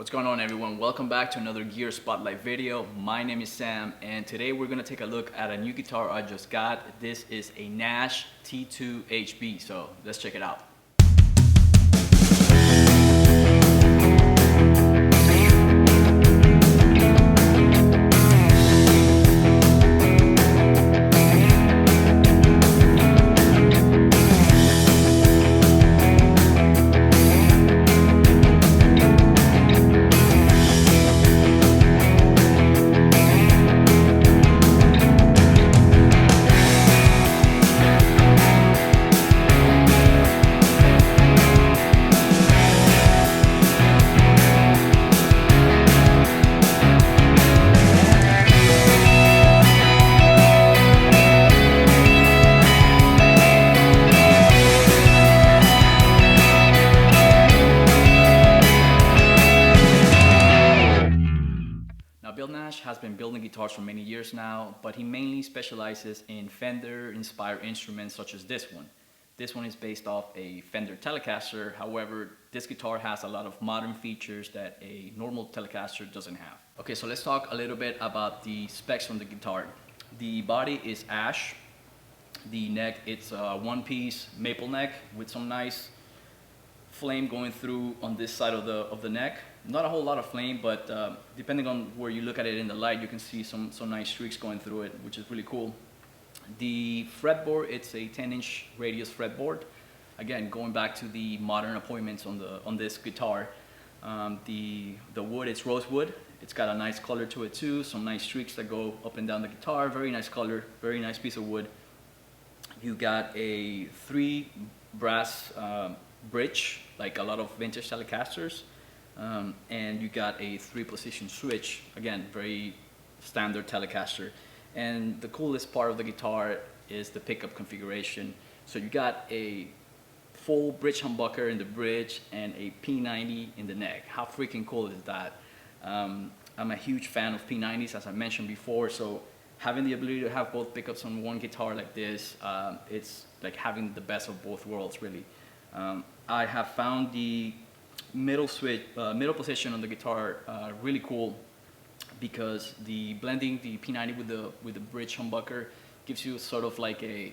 What's going on, everyone? Welcome back to another Gear Spotlight video. My name is Sam, and today we're gonna take a look at a new guitar I just got. This is a Nash T2HB, so let's check it out. Nash has been building guitars for many years now, but he mainly specializes in Fender-inspired instruments such as this one. This one is based off a Fender Telecaster. However, this guitar has a lot of modern features that a normal Telecaster doesn't have. Okay, so let's talk a little bit about the specs on the guitar. The body is ash. The neck, it's a one-piece maple neck with some nice flame going through on this side of the neck. Not a whole lot of flame, but depending on where you look at it in the light, you can see some nice streaks going through it, which is really cool. The fretboard, it's a 10-inch radius fretboard. Again, going back to the modern appointments on this guitar. The wood, it's rosewood. It's got a nice color to it too. Some nice streaks that go up and down the guitar. Very nice color, very nice piece of wood. You got a 3 brass bridge, like a lot of vintage Telecasters. And you got a 3-position switch, again, very standard Telecaster. And the coolest part of the guitar is the pickup configuration. So you got a full bridge humbucker in the bridge and a P90 in the neck. How freaking cool is that? I'm a huge fan of P90s, as I mentioned before, so having the ability to have both pickups on one guitar like this, it's like having the best of both worlds, really. I have found the middle position on the guitar really cool, because the blending the P90 with the bridge humbucker gives you sort of like a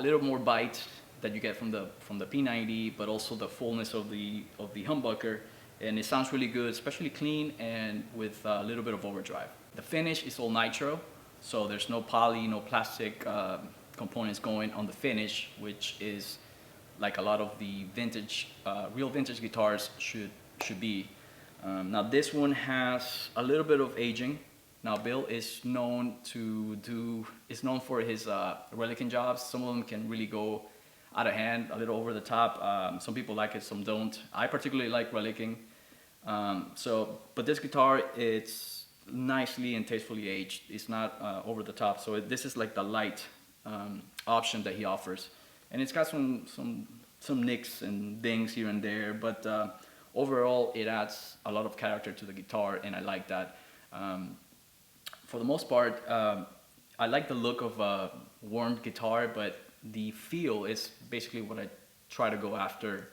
little more bite that you get from the P90, but also the fullness of the humbucker, and it sounds really good, especially clean and with a little bit of overdrive. The finish is all nitro, so there's no poly, no plastic components going on the finish, which is like a lot of the vintage, real vintage guitars should be. Now this one has a little bit of aging. Now Bill is known for his relicking jobs. Some of them can really go out of hand, a little over the top. Some people like it, some don't. I particularly like relicking. But this guitar, it's nicely and tastefully aged. It's not over the top. So this is like the light option that he offers. And it's got some nicks and dings here and there, but overall it adds a lot of character to the guitar, and I like that. For the most part, I like the look of a warm guitar, but the feel is basically what I try to go after.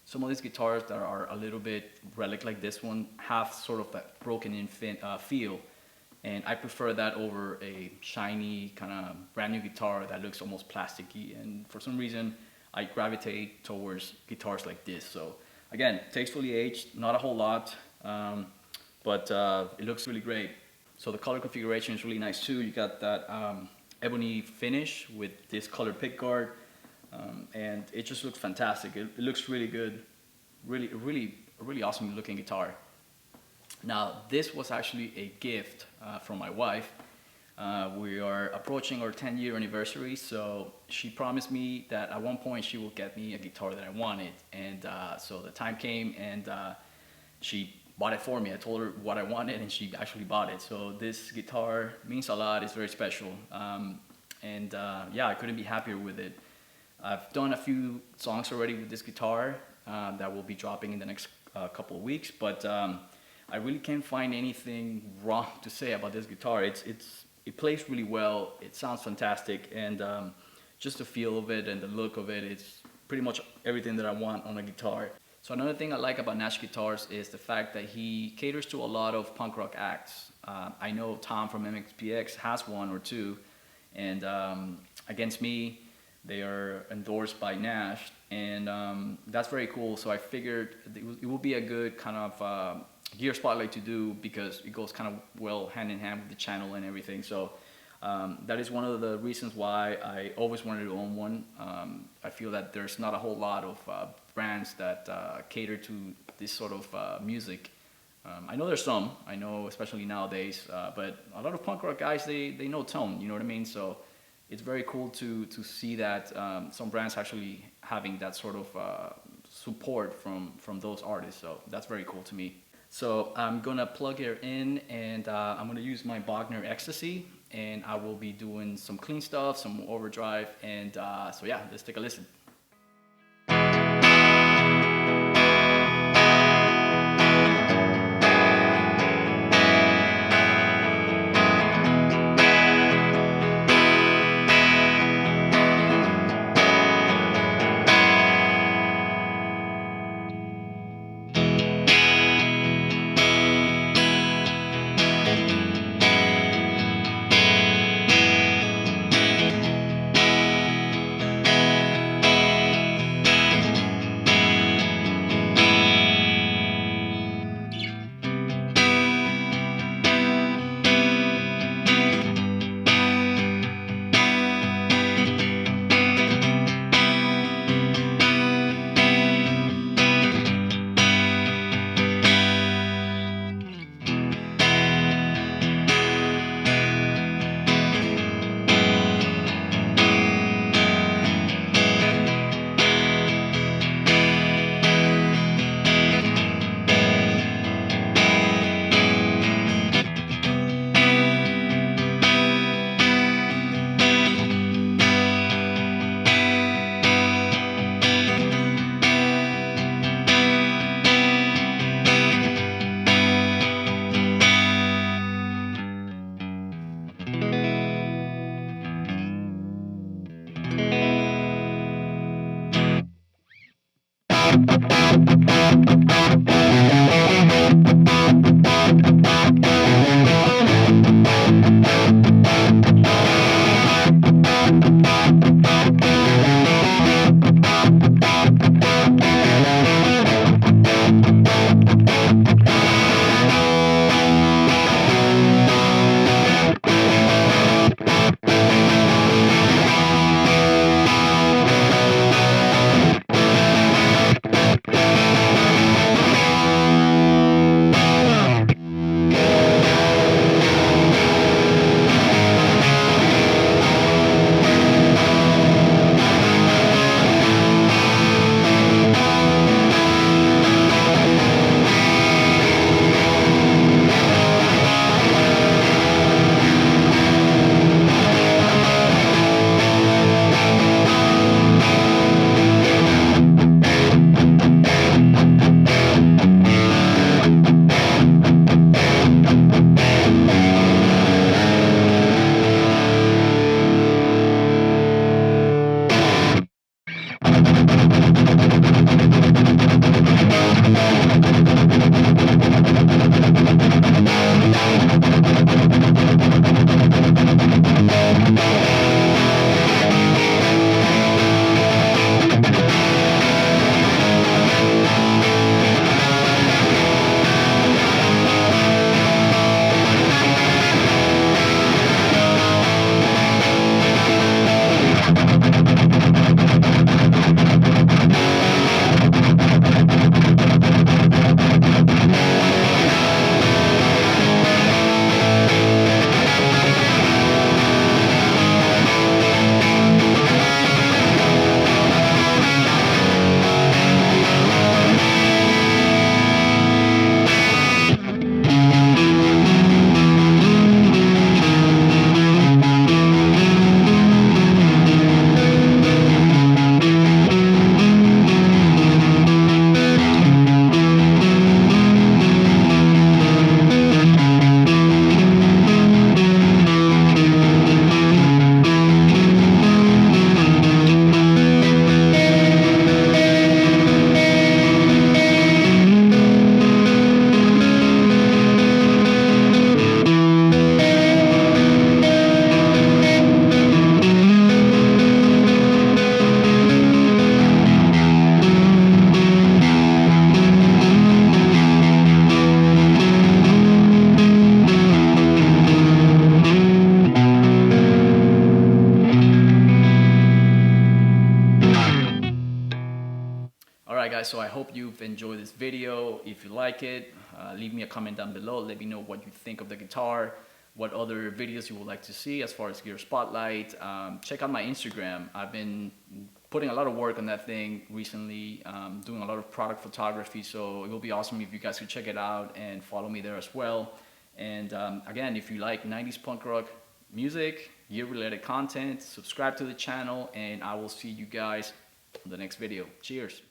Some of these guitars that are a little bit relic, like this one, have sort of that broken-in feel. And I prefer that over a shiny, kind of brand new guitar that looks almost plasticky. And for some reason, I gravitate towards guitars like this. So again, tastefully aged, not a whole lot, but it looks really great. So the color configuration is really nice too. You got that ebony finish with this colored pickguard, and it just looks fantastic. It looks really good, really awesome looking guitar. Now, this was actually a gift from my wife. We are approaching our 10-year anniversary, so she promised me that at one point she will get me a guitar that I wanted. And so the time came, and she bought it for me. I told her what I wanted, and she actually bought it. So this guitar means a lot. It's very special. Yeah, I couldn't be happier with it. I've done a few songs already with this guitar that will be dropping in the next couple of weeks, but I really can't find anything wrong to say about this guitar. It plays really well, it sounds fantastic, and just the feel of it and the look of it, it's pretty much everything that I want on a guitar. So another thing I like about Nash Guitars is the fact that he caters to a lot of punk rock acts. I know Tom from MXPX has one or two, and Against Me, they are endorsed by Nash, and that's very cool. So I figured it would be a good kind of gear spotlight to do, because it goes kind of well hand in hand with the channel and everything. So that is one of the reasons why I always wanted to own one. I feel that there's not a whole lot of brands that cater to this sort of music. I know there's some, I know especially nowadays, but a lot of punk rock guys, they know tone, you know what I mean? So it's very cool to see that some brands actually having that sort of support from those artists. So that's very cool to me. So I'm gonna plug it in, and I'm gonna use my Bogner Ecstasy, and I will be doing some clean stuff, some overdrive, and so yeah, let's take a listen. enjoyed this video. If you like it, leave me a comment down below. Let me know what you think of the guitar, what other videos you would like to see as far as gear spotlight. Check out my Instagram. I've been putting a lot of work on that thing recently, doing a lot of product photography, so it will be awesome if you guys could check it out and follow me there as well. And again, if you like 90s punk rock music, gear related content, subscribe to the channel, and I will see you guys in the next video. Cheers.